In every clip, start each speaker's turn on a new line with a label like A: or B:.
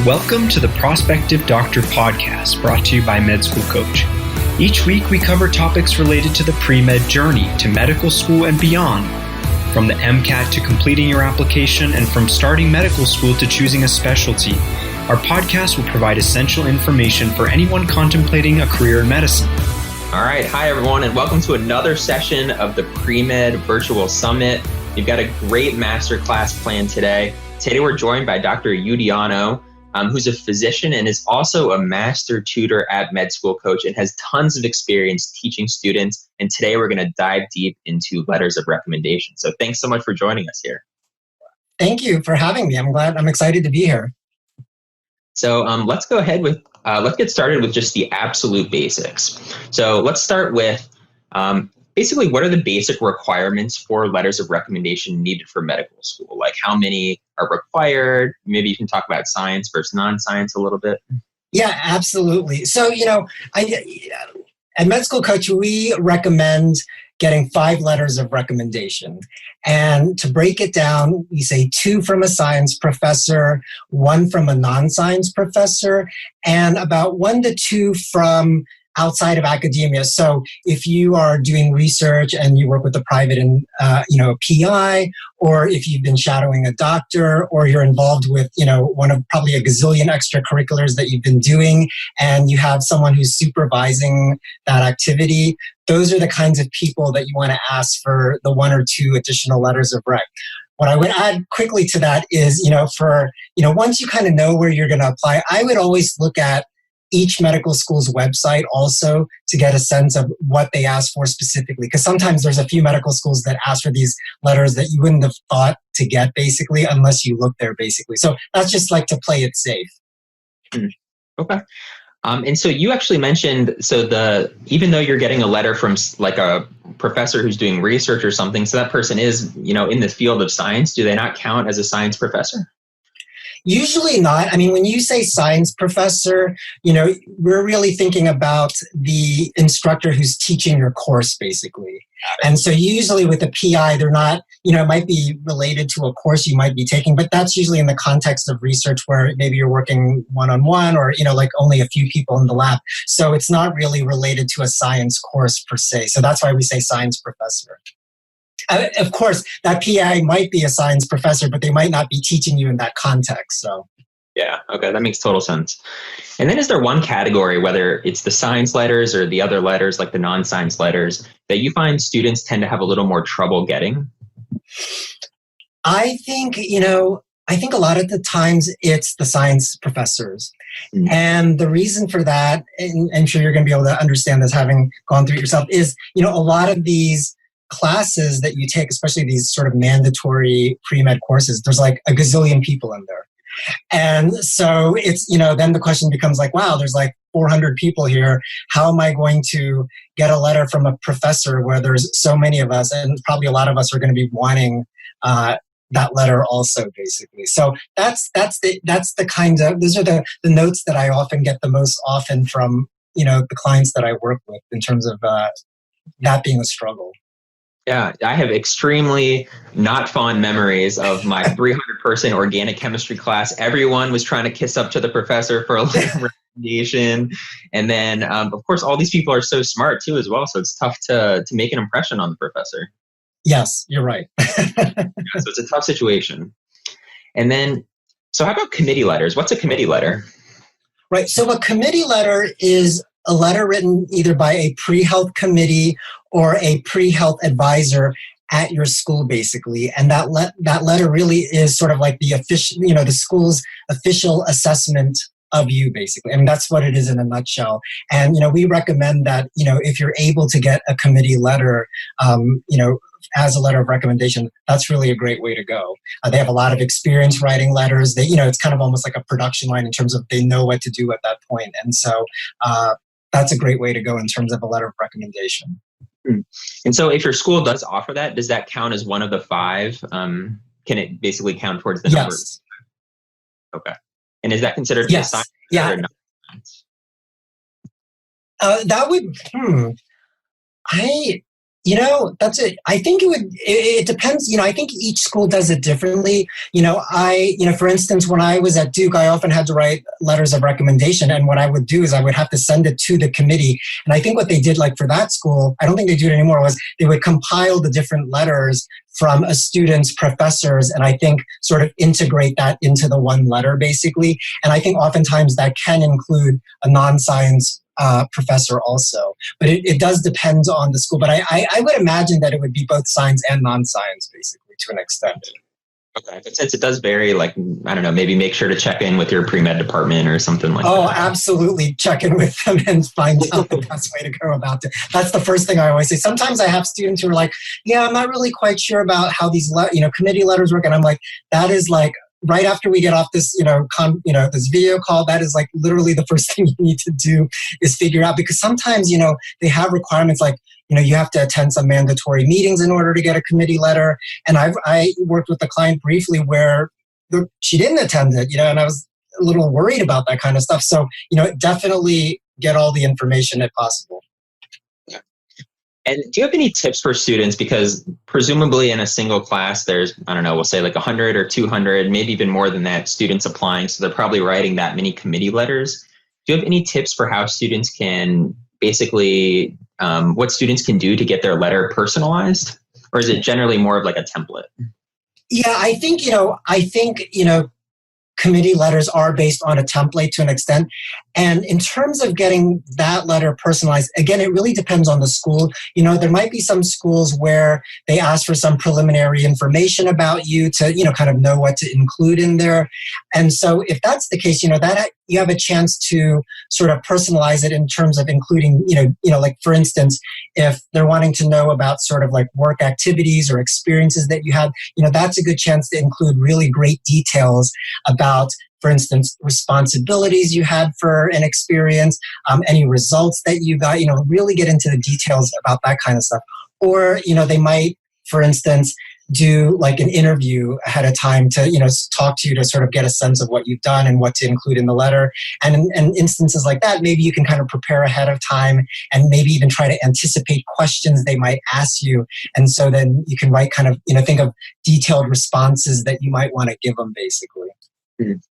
A: Welcome to the Prospective Doctor podcast, brought to you by Med School Coach. Each week we cover topics related to the pre-med journey to medical school and beyond, from the MCAT to completing your application and from starting medical school to choosing a specialty. Our podcast will provide essential information for anyone contemplating a career in medicine.
B: All right. Hi, everyone, and welcome to another session of the PreMed Virtual Summit. We've got a great masterclass planned today. Today, we're joined by Dr. Yoediono, who's a physician and is also a master tutor at Med School Coach and has tons of experience teaching students. And today, we're going to dive deep into letters of recommendation. So thanks so much for joining us here.
C: Thank you for having me. I'm excited to be here.
B: So let's go ahead with, let's get started with just the absolute basics. So let's start with basically what are the basic requirements for letters of recommendation needed for medical school? Like how many are required? Maybe you can talk about science versus non-science a little bit.
C: Yeah, absolutely. So, at Med School Coach, we recommend getting 5 letters of recommendation. And to break it down, we say 2 from a science professor, 1 from a non-science professor, and about 1 to 2 from outside of academia. So if you are doing research and you work with a private and a PI, or if you've been shadowing a doctor, or you're involved with one of probably a gazillion extracurriculars that you've been doing, and you have someone who's supervising that activity, those are the kinds of people that you want to ask for the 1 or 2 additional letters of rec. What I would add quickly to that is, once you kind of know where you're going to apply, I would always look at each medical school's website also to get a sense of what they ask for specifically. Because sometimes there's a few medical schools that ask for these letters that you wouldn't have thought to get basically unless you look there basically. So that's just like to play it safe.
B: Okay. And so you actually mentioned, even though you're getting a letter from like a professor who's doing research or something, so that person is, in the field of science, do they not count as a science professor?
C: Usually not. I mean, when you say science professor, we're really thinking about the instructor who's teaching your course, basically. And so usually with a PI, they're not, it might be related to a course you might be taking, but that's usually in the context of research where maybe you're working one-on-one or, like only a few people in the lab. So it's not really related to a science course per se. So that's why we say science professor. Of course, that PI might be a science professor, but they might not be teaching you in that context. So,
B: yeah, okay, that makes total sense. And then is there one category, whether it's the science letters or the other letters, like the non-science letters, that you find students tend to have a little more trouble getting?
C: I think a lot of the times it's the science professors. Mm-hmm. And the reason for that, and I'm sure you're going to be able to understand this having gone through it yourself, is, a lot of these classes that you take, especially these sort of mandatory pre-med courses, there's like a gazillion people in there. And so it's, then the question becomes like, wow, there's like 400 people here. How am I going to get a letter from a professor where there's so many of us? And probably a lot of us are going to be wanting that letter also, basically. So that's the kind of, those are the notes that I often get the most often from, the clients that I work with in terms of that being a struggle.
B: Yeah, I have extremely not fond memories of my 300-person organic chemistry class. Everyone was trying to kiss up to the professor for a recommendation. And then, of course, all these people are so smart, too, as well. So it's tough to make an impression on the professor.
C: Yes, you're right.
B: So it's a tough situation. And then, so how about committee letters? What's a committee letter?
C: Right. So a committee letter is a letter written either by a pre-health committee or a pre-health advisor at your school, basically. And that letter really is sort of like the official, the school's official assessment of you, basically. I mean, that's what it is in a nutshell. And, we recommend that, if you're able to get a committee letter, as a letter of recommendation, that's really a great way to go. They have a lot of experience writing letters. They, it's kind of almost like a production line in terms of they know what to do at that point. And so that's a great way to go in terms of a letter of recommendation.
B: And so if your school does offer that, does that count as one of the 5? Can it basically count towards the number?
C: Yes.
B: Okay. And is that considered
C: yes.
B: a science
C: yeah.
B: or not science?
C: That would, That's it. I think it depends. I think each school does it differently. For instance, when I was at Duke, I often had to write letters of recommendation. And what I would do is I would have to send it to the committee. And I think what they did, like for that school, I don't think they do it anymore, was they would compile the different letters from a student's professors, and I think sort of integrate that into the one letter, basically. And I think oftentimes that can include a non-science professor also. But it does depend on the school. But I would imagine that it would be both science and non-science, basically, to an extent.
B: Okay. But since it does vary, like, I don't know, maybe make sure to check in with your pre-med department or something like that.
C: Oh, absolutely. Check in with them and find out the best way to go about it. That's the first thing I always say. Sometimes I have students who are like, yeah, I'm not really quite sure about how these, committee letters work. And I'm like, that is like, right after we get off this, this video call, that is like literally the first thing you need to do is figure out, because sometimes, they have requirements like, you have to attend some mandatory meetings in order to get a committee letter. And I worked with the client briefly where she didn't attend it, and I was a little worried about that kind of stuff. So, definitely get all the information if possible.
B: And do you have any tips for students? Because presumably in a single class, there's, I don't know, we'll say like 100 or 200, maybe even more than that, students applying. So they're probably writing that many committee letters. Do you have any tips for how students can basically, what students can do to get their letter personalized? Or is it generally more of like a template?
C: Yeah, I think, committee letters are based on a template to an extent. And in terms of getting that letter personalized, again, it really depends on the school. There might be some schools where they ask for some preliminary information about you to, kind of know what to include in there. And so if that's the case, that you have a chance to sort of personalize it in terms of including, like for instance, if they're wanting to know about sort of like work activities or experiences that you had, that's a good chance to include really great details about, for instance, responsibilities you had for an experience, any results that you got, really get into the details about that kind of stuff. Or, they might, for instance, do like an interview ahead of time to, talk to you to sort of get a sense of what you've done and what to include in the letter. And in instances like that, maybe you can kind of prepare ahead of time and maybe even try to anticipate questions they might ask you. And so then you can write kind of, think of detailed responses that you might want to give them, basically.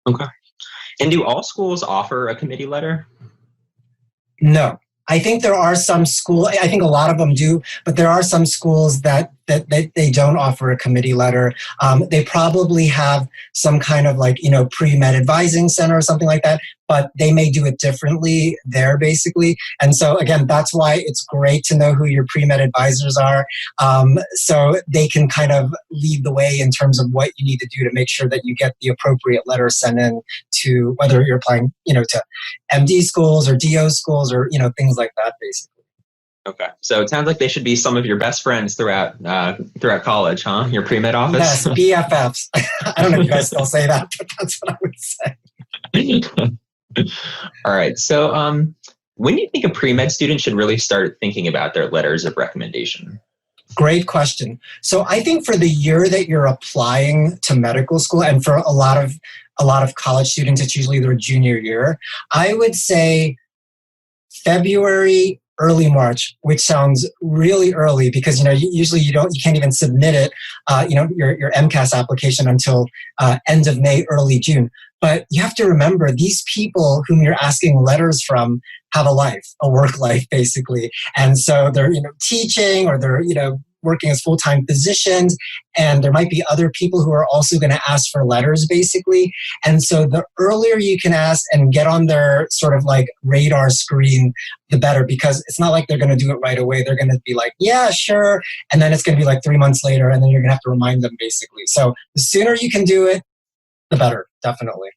B: Okay. And do all schools offer a committee letter?
C: No. I think there are some schools, I think a lot of them do, but there are some schools that they don't offer a committee letter. They probably have some kind of like, pre-med advising center or something like that, but they may do it differently there, basically. And so again, that's why it's great to know who your pre-med advisors are. So they can kind of lead the way in terms of what you need to do to make sure that you get the appropriate letter sent in to whether you're applying, to MD schools or DO schools or, things like that, basically.
B: Okay. So it sounds like they should be some of your best friends throughout college, huh? Your pre-med office?
C: Yes, BFFs. I don't know if you guys still say that, but that's what I would say.
B: All right. So when do you think a pre-med student should really start thinking about their letters of recommendation?
C: Great question. So I think for the year that you're applying to medical school, and for a lot of college students, it's usually their junior year, I would say February, early March, which sounds really early because, usually you can't even submit it, your MCAS application until end of May, early June. But you have to remember these people whom you're asking letters from have a life, a work life, basically. And so they're, teaching or they're, working as full-time physicians, and there might be other people who are also going to ask for letters, basically. And so the earlier you can ask and get on their sort of like radar screen, the better, because it's not like they're going to do it right away. They're going to be like, yeah, sure. And then it's going to be like 3 months later, and then you're going to have to remind them, basically. So the sooner you can do it, the better, definitely.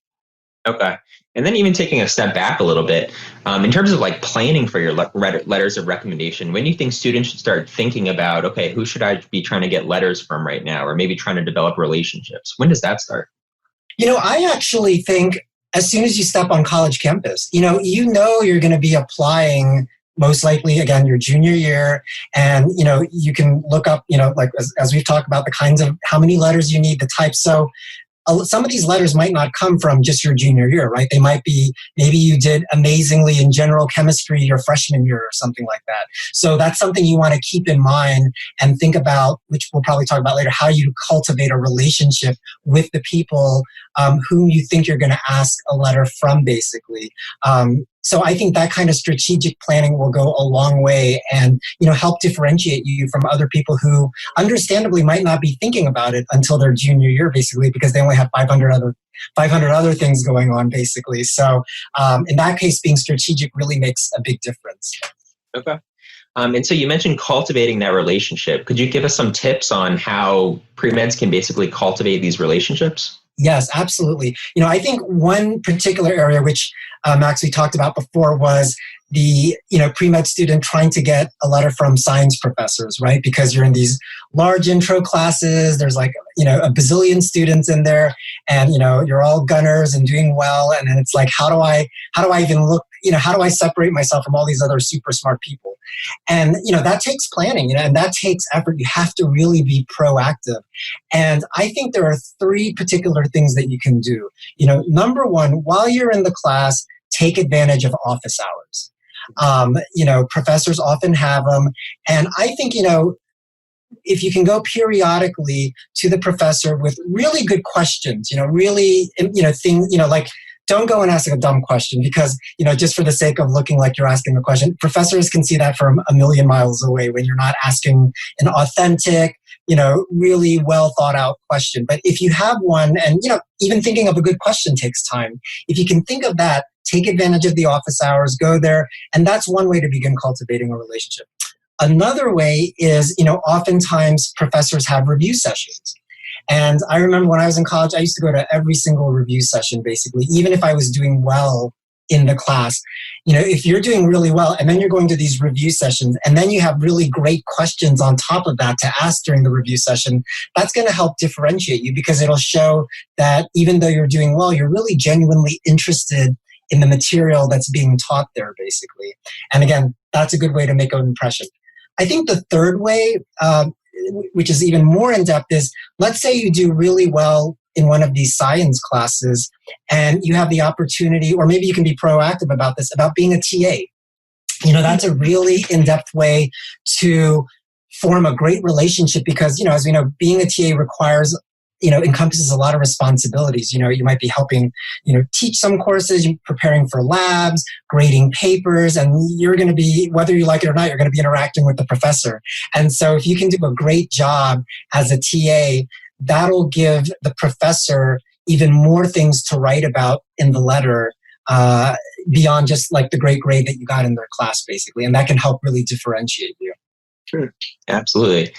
B: Okay. And then even taking a step back a little bit, in terms of like planning for your letters of recommendation, when do you think students should start thinking about, okay, who should I be trying to get letters from right now, or maybe trying to develop relationships? When does that start?
C: I actually think as soon as you step on college campus, you're going to be applying most likely, again, your junior year. And, you can look up, like as we've talked about, the kinds of how many letters you need, the type. So some of these letters might not come from just your junior year, right? They might be, maybe you did amazingly in general chemistry your freshman year or something like that. So that's something you want to keep in mind and think about, which we'll probably talk about later, how you cultivate a relationship with the people whom you think you're going to ask a letter from, basically. So I think that kind of strategic planning will go a long way and, help differentiate you from other people who understandably might not be thinking about it until their junior year, basically, because they only have 500 other things going on, basically. So in that case, being strategic really makes a big difference.
B: Okay. And so you mentioned cultivating that relationship. Could you give us some tips on how pre-meds can basically cultivate these relationships?
C: Yes, absolutely. I think one particular area which Max, we talked about before was the, pre-med student trying to get a letter from science professors, right? Because you're in these large intro classes, there's like, a bazillion students in there and, you're all gunners and doing well. And then it's like, how do I even look, how do I separate myself from all these other super smart people? And, that takes planning, and that takes effort. You have to really be proactive. And I think there are 3 particular things that you can do. Number one, while you're in the class, take advantage of office hours. Professors often have them. And I think, if you can go periodically to the professor with really good questions, really, things, like, don't go and ask a dumb question because, just for the sake of looking like you're asking a question. Professors can see that from a million miles away when you're not asking an authentic, really well thought out question. But if you have one, and, even thinking of a good question takes time. If you can think of that, take advantage of the office hours, go there. And that's one way to begin cultivating a relationship. Another way is, oftentimes professors have review sessions. And I remember when I was in college, I used to go to every single review session, basically, even if I was doing well in the class. If you're doing really well and then you're going to these review sessions and then you have really great questions on top of that to ask during the review session, that's going to help differentiate you because it'll show that even though you're doing well, you're really genuinely interested in the material that's being taught there, basically. And again, that's a good way to make an impression. I think the third way, which is even more in-depth, is let's say you do really well in one of these science classes and you have the opportunity, or maybe you can be proactive about this, about being a TA. That's a really in-depth way to form a great relationship because, as we know, being a TA requires, encompasses a lot of responsibilities. You might be helping, teach some courses, you're preparing for labs, grading papers, and you're going to be, whether you like it or not, you're going to be interacting with the professor. And so if you can do a great job as a TA, that'll give the professor even more things to write about in the letter beyond just like the great grade that you got in their class, basically. And that can help really differentiate you.
B: Sure. Absolutely.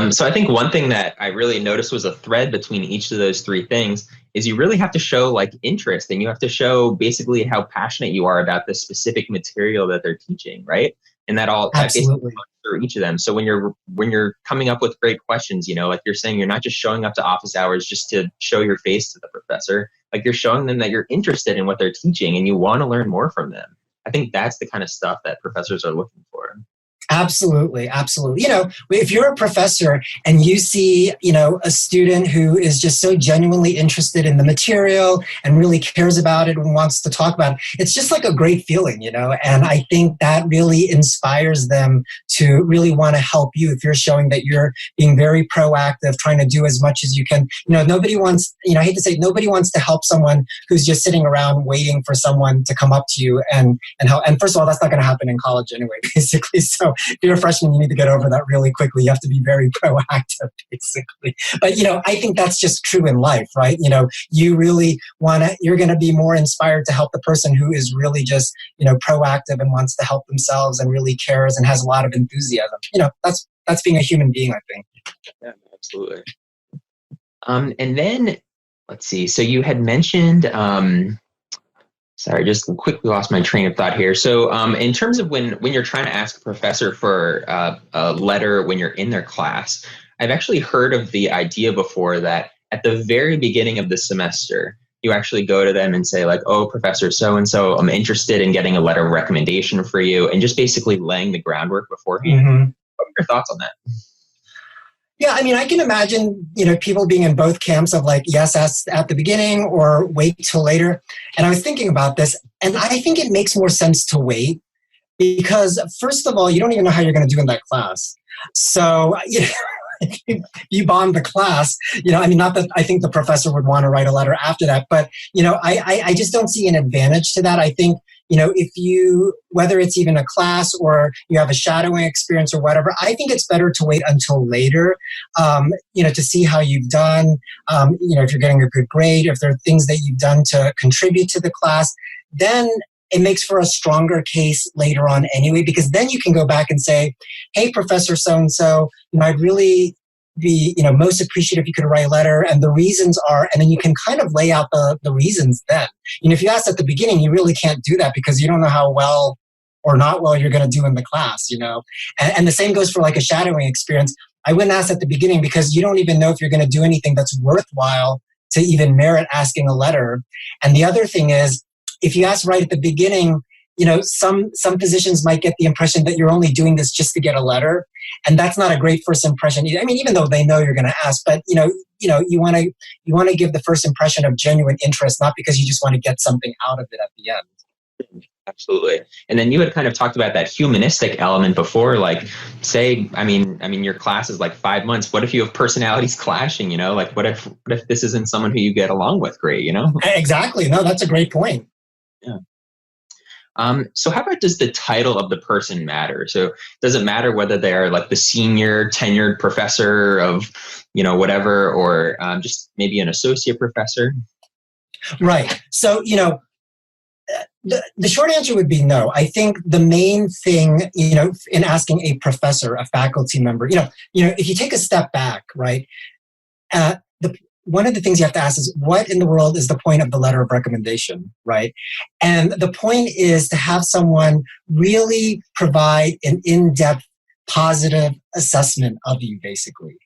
B: So I think one thing that I really noticed was a thread between each of those 3 things is you really have to show like interest, and you have to show basically how passionate you are about the specific material that they're teaching, right? And that basically goes through each of them. So when you're coming up with great questions, like you're saying, you're not just showing up to office hours just to show your face to the professor. Like you're showing them that you're interested in what they're teaching and you want to learn more from them. I think that's the kind of stuff that professors are looking for.
C: Absolutely. Absolutely. If you're a professor and you see, a student who is just so genuinely interested in the material and really cares about it and wants to talk about it, it's just like a great feeling, and I think that really inspires them to really want to help you if you're showing that you're being very proactive, trying to do as much as you can. Nobody wants, I hate to say, nobody wants to help someone who's just sitting around waiting for someone to come up to you and help. And first of all, that's not going to happen in college anyway, basically. So if you're a freshman, you need to get over that really quickly. You have to be very proactive, basically. But, I think that's just true in life, right? You really you're going to be more inspired to help the person who is really just, proactive and wants to help themselves and really cares and has a lot of enthusiasm. That's being a human being, I think.
B: Yeah, absolutely. And then, let's see. So you had mentioned... Sorry, just quickly lost my train of thought here. So in terms of when you're trying to ask a professor for a letter when you're in their class, I've actually heard of the idea before that at the very beginning of the semester, you actually go to them and say like, oh, Professor so-and-so, I'm interested in getting a letter of recommendation for you, and just basically laying the groundwork beforehand. Mm-hmm. What are your thoughts on that?
C: Yeah, I mean, I can imagine, people being in both camps of like, yes, at the beginning or wait till later. And I was thinking about this, and I think it makes more sense to wait because, first of all, you don't even know how you're going to do in that class. So, you bomb the class, not that I think the professor would want to write a letter after that, but, I just don't see an advantage to that. I think, whether it's even a class or you have a shadowing experience or whatever, I think it's better to wait until later, to see how you've done, if you're getting a good grade, if there are things that you've done to contribute to the class, then it makes for a stronger case later on anyway, because then you can go back and say, hey, Professor so-and-so, I'd really be, most appreciative if you could write a letter, and the reasons are, and then you can kind of lay out the reasons then. If you ask at the beginning, you really can't do that because you don't know how well or not well you're going to do in the class, And the same goes for like a shadowing experience. I wouldn't ask at the beginning because you don't even know if you're going to do anything that's worthwhile to even merit asking a letter. And the other thing is, if you ask right at the beginning, some physicians might get the impression that you're only doing this just to get a letter, and that's not a great first impression either. I mean, even though they know you're going to ask, but you want to give the first impression of genuine interest, not because you just want to get something out of it at the end.
B: Absolutely. And then you had kind of talked about that humanistic element before, like say, I mean, your class is like 5 months. What if you have personalities clashing, like what if this isn't someone who you get along with great,
C: Exactly. No, that's a great point.
B: Yeah. So how about, does the title of the person matter? So does it matter whether they're like the senior tenured professor of, whatever, or just maybe an associate professor? Right.
C: So, the short answer would be no. I think the main thing, in asking a professor, a faculty member, if you take a step back, right, one of the things you have to ask is, what in the world is the point of the letter of recommendation, right? And the point is to have someone really provide an in-depth, positive assessment of you, basically.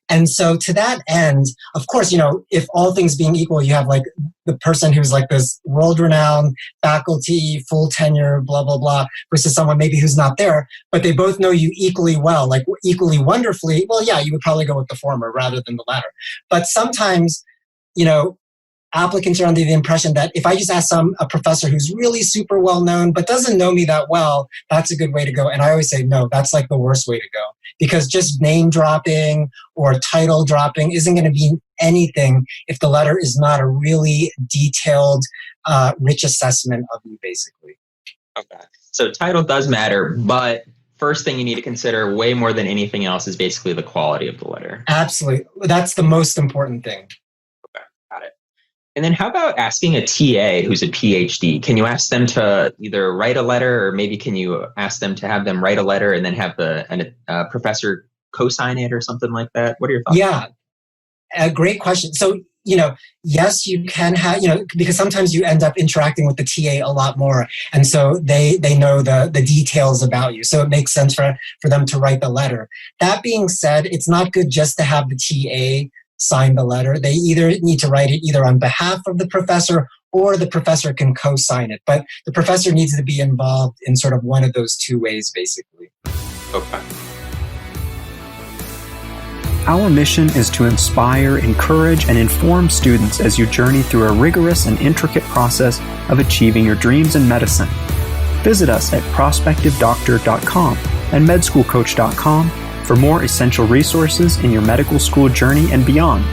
C: And so to that end, of course, if all things being equal, you have like the person who's like this world-renowned faculty, full tenure, blah, blah, blah, versus someone maybe who's not there, but they both know you equally well, like equally wonderfully. Well, yeah, you would probably go with the former rather than the latter. But sometimes, applicants are under the impression that if I just ask a professor who's really super well known but doesn't know me that well, that's a good way to go. And I always say, no, that's like the worst way to go, because just name dropping or title dropping isn't going to be anything if the letter is not a really detailed, rich assessment of you, basically.
B: Okay. So title does matter, but first thing you need to consider way more than anything else is basically the quality of the letter.
C: Absolutely. That's the most important thing.
B: And then how about asking a TA who's a PhD? Can you ask them to either write a letter, or maybe can you ask them to have them write a letter and then have a professor co-sign it or something like that? What are your thoughts?
C: Yeah, a great question. So, yes, you can have, because sometimes you end up interacting with the TA a lot more. And so they know the details about you. So it makes sense for them to write the letter. That being said, it's not good just to have the TA sign the letter. They either need to write it either on behalf of the professor, or the professor can co-sign it. But the professor needs to be involved in sort of one of those two ways, basically.
B: Okay.
A: Our mission is to inspire, encourage, and inform students as you journey through a rigorous and intricate process of achieving your dreams in medicine. Visit us at prospectivedoctor.com and medschoolcoach.com for more essential resources in your medical school journey and beyond.